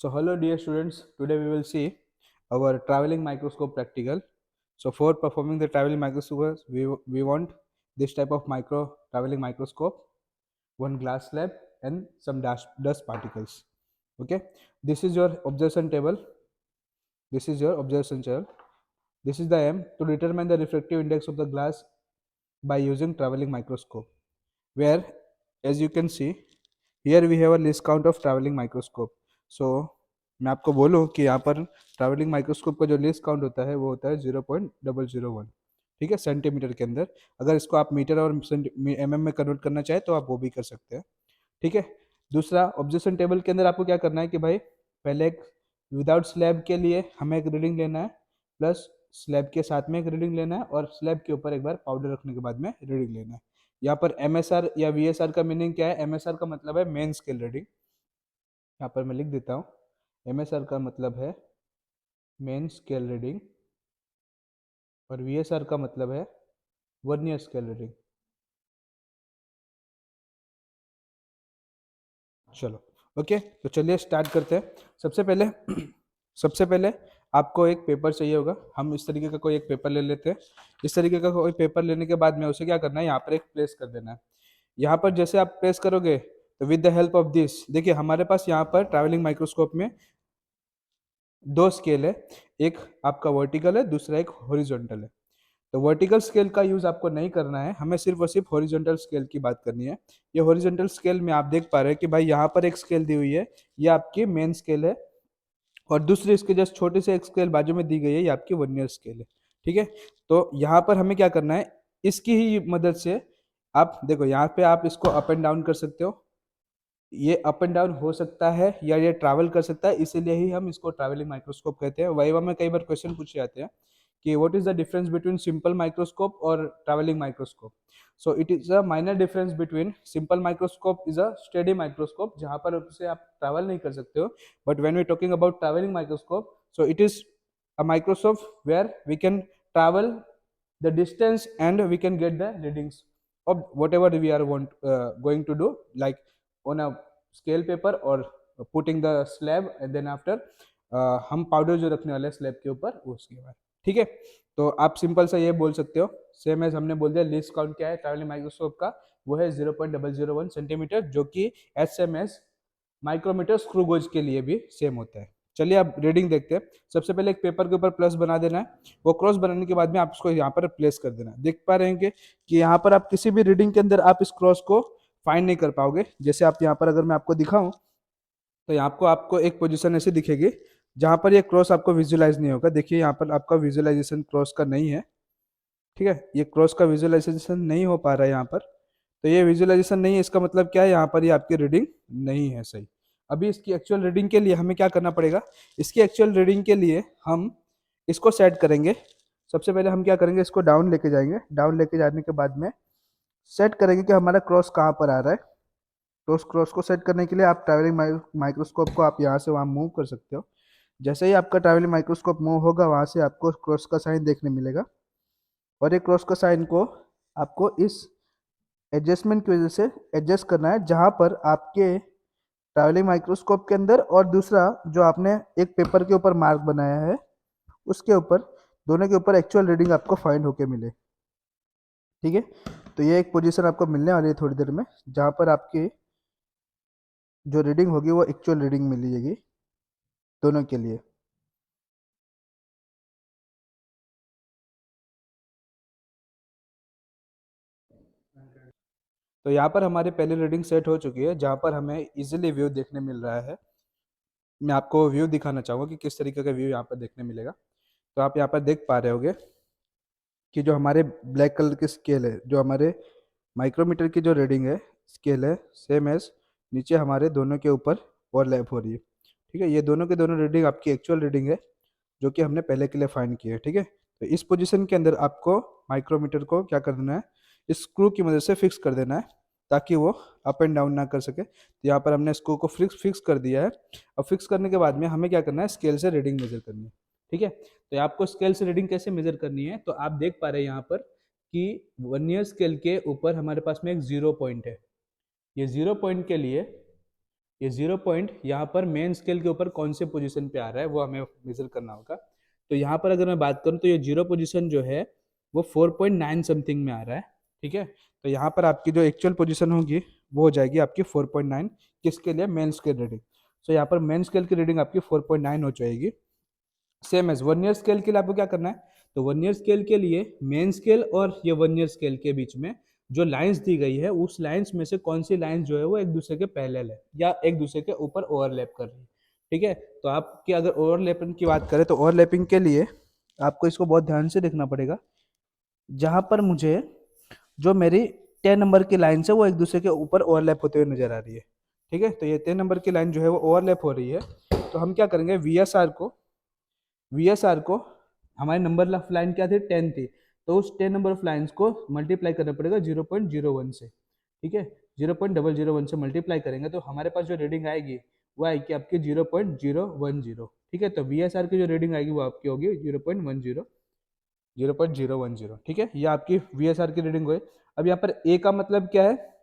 So hello dear students, today we will see our traveling microscope practical. So for performing the traveling microscope, we want this type of traveling microscope, one glass slab and some dust particles. Okay, this is your observation table. This is your observation table. This is the aim to determine the refractive index of the glass by using traveling microscope. Where, as you can see, here we have a list count of traveling microscope. So मैं आपको बोलूँ कि यहाँ पर travelling microscope का जो list count होता है वो होता है 0.001, ठीक है, सेंटीमीटर के अंदर। अगर इसको आप मीटर और mm में कन्वर्ट करना चाहे तो आप वो भी कर सकते हैं, ठीक है। दूसरा, ऑब्जर्वेशन टेबल के अंदर आपको क्या करना है कि भाई पहले एक विदाउट स्लैब के लिए हमें एक रीडिंग लेना है, प्लस स्लैब के साथ में एक रीडिंग लेना है, और स्लैब के ऊपर एक बार पाउडर रखने के बाद में रीडिंग लेना है। यहाँ पर MSR या VSR का मीनिंग क्या है? MSR का मतलब है मेन स्केल रीडिंग। यहाँ पर मैं लिख देता हूँ, MSR का मतलब है मेन स्केल रीडिंग और VSR का मतलब है वर्नियर स्केल रीडिंग। चलो ओके, तो चलिए स्टार्ट करते हैं। सबसे पहले सबसे पहले आपको एक पेपर चाहिए होगा। हम इस तरीके का कोई एक पेपर ले लेते हैं। इस तरीके का कोई पेपर लेने के बाद में उसे क्या करना है, यहाँ पर एक प्लेस कर देना है। यहाँ पर जैसे आप प्लेस करोगे तो with the help of this, देखिए हमारे पास यहाँ पर ट्रैवलिंग माइक्रोस्कोप में दो स्केल है, एक आपका वर्टिकल है, दूसरा एक हॉरिजॉन्टल है। तो वर्टिकल स्केल का यूज आपको नहीं करना है, हमें सिर्फ और सिर्फ हॉरिजॉन्टल स्केल की बात करनी है। ये हॉरिजॉन्टल स्केल में आप देख पा रहे हैं कि भाई यहाँ पर एक स्केल दी हुई है, ये आपकी मेन स्केल है, और दूसरी इसके जस्ट छोटे से एक स्केल बाजू में दी गई है, ये आपकी वर्नियर स्केल है, ठीक है। तो यहाँ पर हमें क्या करना है, इसकी ही मदद से आप देखो यहाँ पे आप इसको अप एंड डाउन कर सकते हो। ये अप एंड डाउन हो सकता है या ये ट्रैवल कर सकता है, इसीलिए ही हम इसको ट्रैवलिंग माइक्रोस्कोप कहते हैं। वाइवा में कई बार क्वेश्चन पूछे जाते हैं कि what is the difference between simple microscope और travelling microscope. So it is a minor difference between simple microscope is a steady microscope, जहां पर उससे आप ट्रैवल नहीं कर सकते हो। But when we talking about travelling microscope, so it is a microscope where we can travel the distance and we can get the readings of whatever we are going to do, like on a scale paper or putting the slab and then after हम powder जो रखने वाले हैं slab के ऊपर वो उसके बाद, ठीक है। तो आप सिंपल सा ये बोल सकते हो, सेम एज हमने बोल दिया लीस्ट काउंट क्या है ट्रैवलिंग माइक्रोस्कोप का, वो है 0.001 सेंटीमीटर, जो कि as same as micrometre screw gauge के लिए भी सेम होता है। चलिए अब रीडिंग देखते हैं। सबसे पहले एक पेपर के ऊपर प्लस बना देना है, वो क्रॉस बनाने के बाद में आप उसको यहाँ पर प्लेस कर देना है। देख पा रहे हैं कि यहाँ पर आप किसी भी रीडिंग के अंदर आप इस क्रॉस को फाइंड नहीं कर पाओगे। जैसे आप यहाँ पर अगर मैं आपको दिखाऊं तो यहाँ आपको आपको एक पोजीशन ऐसी दिखेगी जहां पर ये क्रॉस आपको विजुअलाइज नहीं होगा। देखिए यहाँ पर आपका विजुअलाइजेशन क्रॉस का नहीं है, ठीक है, ये क्रॉस का विजुअलाइजेशन नहीं हो पा रहा है यहाँ पर। तो ये विजुअलाइजेशन नहीं है, इसका मतलब क्या है, यहाँ पर ये आपकी रीडिंग नहीं है सही। अभी इसकी एक्चुअल रीडिंग के लिए हमें क्या करना पड़ेगा, इसकी एक्चुअल रीडिंग के लिए हम इसको सेट करेंगे। सबसे पहले हम क्या करेंगे, इसको डाउन लेके जाएंगे। डाउन लेके जाने के बाद में सेट करेंगे कि हमारा क्रॉस कहाँ पर आ रहा है। तो उस क्रॉस को सेट करने के लिए आप ट्रैवलिंग माइक्रोस्कोप को आप यहाँ से वहाँ मूव कर सकते हो। जैसे ही आपका ट्रैवलिंग माइक्रोस्कोप मूव होगा, वहाँ से आपको क्रॉस का साइन देखने मिलेगा, और एक क्रॉस का साइन को आपको इस एडजस्टमेंट की वजह से एडजस्ट करना है, जहाँ पर आपके ट्रैवलिंग माइक्रोस्कोप के अंदर और दूसरा जो आपने एक पेपर के ऊपर मार्क बनाया है उसके ऊपर, दोनों के ऊपर एक्चुअल रीडिंग आपको फाइंड होके मिले, ठीक है। तो ये एक पोजीशन आपको मिलने वाली है थोड़ी देर में, जहाँ पर आपकी जो रीडिंग होगी वो एक्चुअल रीडिंग मिलेगी दोनों के लिए। तो यहाँ पर हमारी पहली रीडिंग सेट हो चुकी है, जहाँ पर हमें इजीली व्यू देखने मिल रहा है। मैं आपको व्यू दिखाना चाहूँगा कि किस तरीके का व्यू यहाँ पर देखने मिलेगा। तो आप यहाँ पर देख पा रहे होगे कि जो हमारे ब्लैक कलर की स्केल है, जो हमारे माइक्रोमीटर की जो रीडिंग है स्केल है, सेम एज नीचे हमारे दोनों के ऊपर ओवरलैप हो रही है, ठीक है। ये दोनों के दोनों रीडिंग आपकी एक्चुअल रीडिंग है, जो कि हमने पहले के लिए फाइंड की है, ठीक है। तो इस पोजीशन के अंदर आपको माइक्रोमीटर को क्या कर देना है, इस स्क्रू की मदद से फिक्स कर देना है, ताकि वो अप एंड डाउन ना कर सके। तो यहाँ पर हमने स्क्रू को फिक्स कर दिया है। अब फिक्स करने के बाद में हमें क्या करना है, स्केल से रीडिंग मेजर करनी है, ठीक है। तो आपको स्केल से रीडिंग कैसे मेजर करनी है, तो आप देख पा रहे हैं यहाँ पर कि वर्नियर स्केल के ऊपर हमारे पास में एक जीरो पॉइंट है। ये जीरो पॉइंट के लिए ये 0 पॉइंट यहाँ पर मेन स्केल के ऊपर कौन से पोजीशन पे आ रहा है वो हमें मेजर करना होगा। तो यहाँ पर अगर मैं बात करूँ तो ये 0 पोजीशन जो है वो 4.9 समथिंग में आ रहा है, ठीक है। तो यहाँ पर आपकी जो एक्चुअल पोजीशन होगी वो हो जाएगी आपकी 4.9, किसके लिए, मेन स्केल रीडिंग। तो यहाँ पर मेन स्केल की रीडिंग आपकी 4.9 हो जाएगी। सेम एज वर्नियर स्केल के लिए आपको क्या करना है, तो वर्नियर स्केल के लिए मेन स्केल और ये वर्नियर स्केल के बीच में जो लाइंस दी गई है उस लाइंस में से कौन सी लाइंस जो है वो एक दूसरे के पैरेलल है या एक दूसरे के ऊपर ओवरलैप कर रही है, ठीक है। तो आपकी अगर ओवरलैपिंग की बात करें तो ओवरलैपिंग के लिए आपको इसको बहुत ध्यान से देखना पड़ेगा। जहां पर मुझे जो मेरी 10 नंबर की लाइन है वो एक दूसरे के ऊपर ओवरलैप होते हुए नजर आ रही है, ठीक है। तो ये 10 नंबर की लाइन जो है वो ओवरलैप हो रही है, तो हम क्या करेंगे, वीएसआर को हमारे नंबर ऑफ लाइन क्या थी, 10 थी, तो उस 10 नंबर ऑफ लाइन्स को मल्टीप्लाई करना पड़ेगा 0.01 से, ठीक है। 0.001 से मल्टीप्लाई करेंगे तो हमारे पास जो रीडिंग आएगी वो आएगी आपकी 0.010, ठीक है। तो वीएसआर की जो रीडिंग आएगी वो आपकी होगी 0.10, ठीक है। ये आपकी वीएसआर की रीडिंग हुई। अब यहाँ पर ए का मतलब क्या है,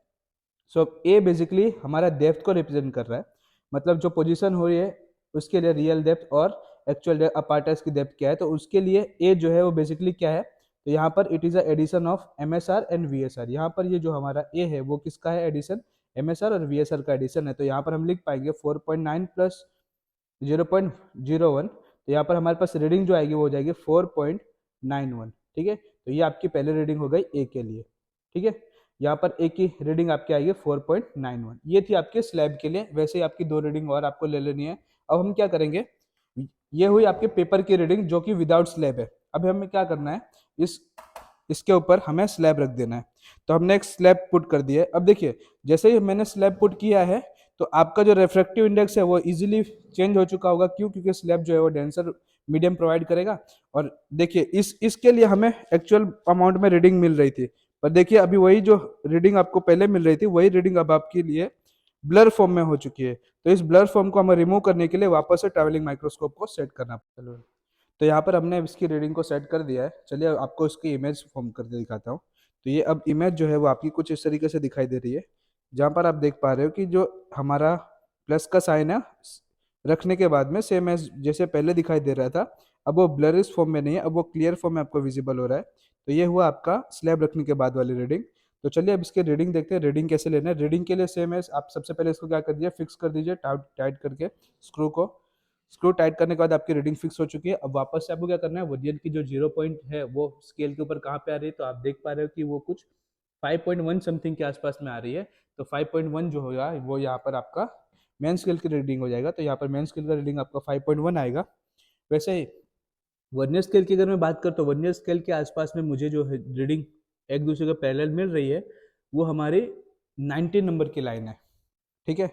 सो ए बेसिकली हमारा डेप्थ को रिप्रेजेंट कर रहा है, मतलब जो पोजीशन हो रही है उसके लिए रियल डेप्थ और एक्चुअल अपार्टस की डेप्थ क्या है, तो उसके लिए ए जो है वो बेसिकली क्या है, तो यहाँ पर it is addition of MSR and VSR. यहाँ पर ये जो हमारा ए है वो किसका है, एडिशन, एमएसआर और वीएसआर का एडिशन है। तो यहाँ पर हम लिख पाएंगे 4.9 प्लस 0.01, तो यहाँ पर हमारे पास रीडिंग जो आएगी वो हो जाएगी 4.91, ठीक है। तो ये आपकी पहली रीडिंग हो गई ए के लिए, ठीक है। यहाँ पर ए की रीडिंग आपकी आएगी 4.91, ये थी आपके स्लैब के लिए। वैसे ही आपकी दो रीडिंग और आपको ले लेनी है। अब हम क्या करेंगे, ये हुई आपके पेपर की रीडिंग जो कि विदाउट स्लैब है। अब हमें क्या करना है, इस इसके ऊपर हमें स्लैब रख देना है। तो हमने एक स्लैब पुट कर दिया है। अब देखिए जैसे ही मैंने स्लैब पुट किया है तो आपका जो रिफ्रैक्टिव इंडेक्स है वो इजीली चेंज हो चुका होगा, क्यों, क्योंकि स्लैब जो है वो डेंसर मीडियम प्रोवाइड करेगा। और देखिए इसके लिए हमें एक्चुअल अमाउंट में रीडिंग मिल रही थी, पर देखिए अभी वही जो रीडिंग आपको पहले मिल रही थी वही रीडिंग अब आपके लिए ब्लर फॉर्म में हो चुकी है। तो इस ब्लर फॉर्म को हमें रिमूव करने के लिए वापस से ट्रैवलिंग माइक्रोस्कोप को सेट करना पड़ेगा। तो यहाँ पर हमने इसकी रीडिंग को सेट कर दिया है। चलिए आपको इसकी इमेज फॉर्म करके दिखाता हूँ। तो ये अब इमेज जो है वो आपकी कुछ इस तरीके से दिखाई दे रही है, जहाँ पर आप देख पा रहे हो कि जो हमारा प्लस का साइन है रखने के बाद में सेम एज जैसे पहले दिखाई दे रहा था, अब वो ब्लरिश फॉर्म में नहीं है, अब वो क्लियर फॉर्म में आपको विजिबल हो रहा है। तो ये हुआ आपका स्लैब रखने के बाद वाली रीडिंग। तो चलिए अब इसके रीडिंग देखते हैं, रीडिंग कैसे लेना है। रीडिंग के लिए सेम एज आप सबसे पहले इसको क्या कर दीजिए, फिक्स कर दीजिए टाइट करके स्क्रू को। स्क्रू टाइट करने के बाद आपकी रीडिंग फिक्स हो चुकी है। अब वापस से आपको क्या करना है, वर्नियर की जो 0 पॉइंट है वो स्केल के ऊपर कहाँ पे आ रही है, तो आप देख पा रहे हो कि वो कुछ 5.1 समथिंग के आसपास में आ रही है। तो 5.1 जो होगा वो यहाँ पर आपका मेन स्केल की रीडिंग हो जाएगा। तो यहाँ पर मेन स्केल का रीडिंग आपका 5.1 आएगा। वैसे ही वर्नियर स्केल की अगर मैं बात करता हूँ, वर्नियर स्केल के आसपास में मुझे जो है रीडिंग एक दूसरे के पैरेलल मिल रही है वो हमारी 19 नंबर की लाइन है, ठीक है।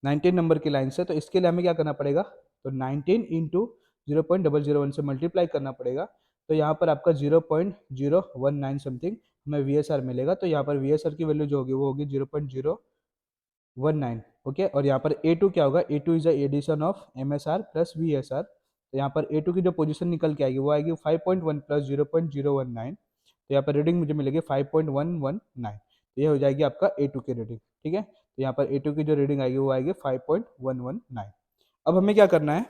19 नंबर की लाइन से, तो इसके लिए हमें क्या करना पड़ेगा, तो 19 इंटू 0.001 से मल्टीप्लाई करना पड़ेगा। तो यहाँ पर आपका 0.019 समथिंग हमें वीएसआर मिलेगा। तो यहाँ पर वीएसआर की वैल्यू जो होगी वो होगी 0.019, ओके। और यहाँ पर A2 क्या होगा, A2 is addition of MSR plus VSR। तो यहाँ पर A2 की जो पोजीशन निकल के आएगी वो आएगी 5.1 प्लस 0.019। तो यहाँ पर रीडिंग मुझे मिलेगी 5.119। तो ये हो जाएगी आपका A2 की रीडिंग, ठीक है। तो यहाँ पर A2 की जो रीडिंग आएगी वो आएगी 5.119। अब हमें क्या करना है,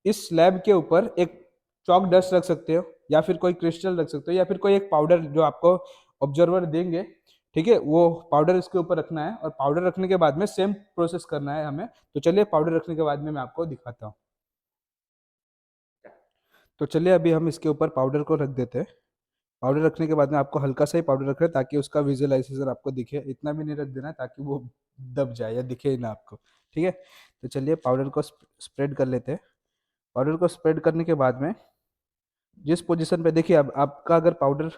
इस स्लैब के ऊपर एक चॉक डस्ट रख सकते हो या फिर कोई क्रिस्टल रख सकते हो या फिर कोई एक पाउडर जो आपको ऑब्जर्वर देंगे, ठीक है, वो पाउडर इसके ऊपर रखना है। और पाउडर रखने के बाद में सेम प्रोसेस करना है हमें। तो चलिए पाउडर रखने के बाद में मैं आपको दिखाता हूँ। तो चलिए अभी हम इसके ऊपर पाउडर को रख देते हैं। पाउडर रखने के बाद में आपको हल्का सा ही पाउडर रखना है ताकि उसका विजुअलाइजेशन आपको दिखे, इतना भी नहीं रख देना है ताकि वो दब जाए या दिखे ही ना आपको, ठीक है। तो चलिए पाउडर को स्प्रेड कर लेते हैं। पाउडर को स्प्रेड करने के बाद में जिस पोजीशन पे देखिए, अब आपका अगर पाउडर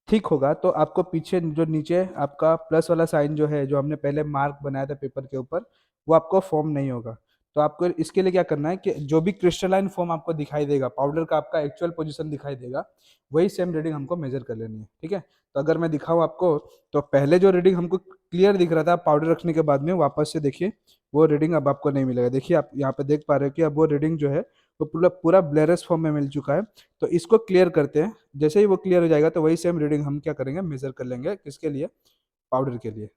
ठीक होगा तो आपको पीछे जो नीचे आपका प्लस वाला साइन जो है, जो हमने पहले मार्क बनाया था पेपर के ऊपर, वो आपको फॉर्म नहीं होगा। तो आपको इसके लिए क्या करना है कि जो भी क्रिस्टलाइन फॉर्म आपको दिखाई देगा, पाउडर का आपका एक्चुअल पोजीशन दिखाई देगा, वही सेम रीडिंग हमको मेजर कर लेनी है, ठीक है। तो अगर मैं दिखाऊं आपको, तो पहले जो रीडिंग हमको क्लियर दिख रहा था पाउडर रखने के बाद में, वापस से देखिए वो रीडिंग अब आपको नहीं मिलेगा। देखिए आप यहाँ पे देख पा रहे हो कि अब वो रीडिंग जो है वो पूरा पूरा ब्लरस फॉर्म में मिल चुका है। तो इसको क्लियर करते हैं। जैसे ही वो क्लियर हो जाएगा तो वही सेम रीडिंग हम क्या करेंगे, मेजर कर लेंगे, किसके लिए, पाउडर के लिए।